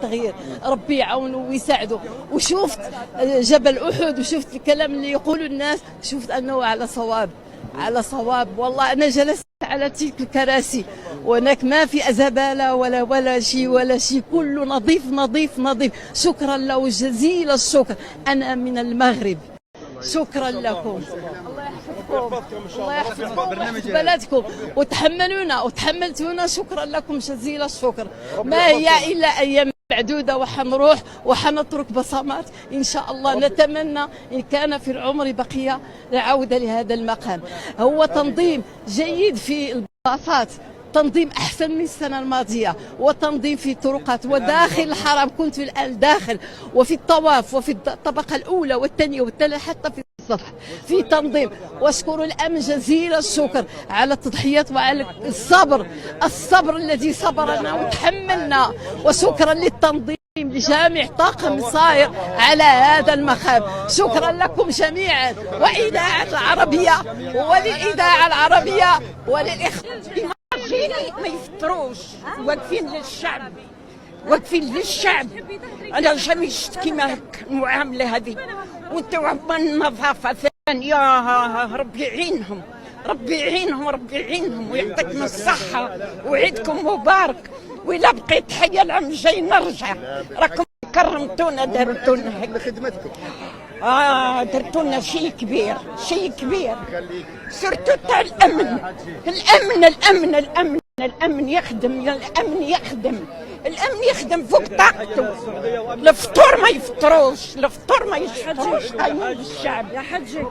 تغيير. ربي يعاونه ويساعده. وشفت جبل أحد وشفت الكلام اللي يقوله الناس، شفت أنه على صواب، على صواب. والله أنا جلست على تلك الكراسي وهناك ما في زبالة ولا شيء، كله نظيف نظيف نظيف. شكرا له جزيل الشكر. أنا من المغرب، شكرا لكم. الله يحفظكم، الله يحفظكم ويحفظ بلدكم، وتحملونا وتحملتونا. شكرا لكم جزيل الشكر. ما هي إلا أيام معدودة وحنروح وحنترك بصمات إن شاء الله. نتمنى إن كان في العمر بقية العودة لهذا المقام. هو تنظيم جيد في البلاصات، تنظيم أحسن من السنة الماضية، وتنظيم في الطرقات وداخل الحرم. كنت الآن داخل وفي الطواف وفي الطبقة الأولى والثانية والثالثة حتى في الصبح في تنظيم. واشكر الأمن جزيل الشكر على التضحيات وعلى الصبر الذي صبرنا وتحملنا. وشكرا للتنظيم لجامع طاقم صاير على هذا المقام. شكرا لكم جميعا، وإذاعة العربية وللإذاعة العربية وللإخوة ما يفطروش، واقفين للشعب. انا جامي شفت كيما هك المعامله هذه، وانتو عمال النظافه ثانيه. ربي يعينهم، ربي يعينهم، ربي يعينهم ويعطيكم الصحه وعيدكم مبارك. وإلا بقيت حيه العام الجاي نرجع. راكم كرمتونا، درتونا هيك خدمتكم. درتونا شيء كبير، شيء كبير. سورتو تاع الامن، الامن يخدم، الامن يخدم فوق طاقته. الفطور ما يفطروش، الشعب. يا حجي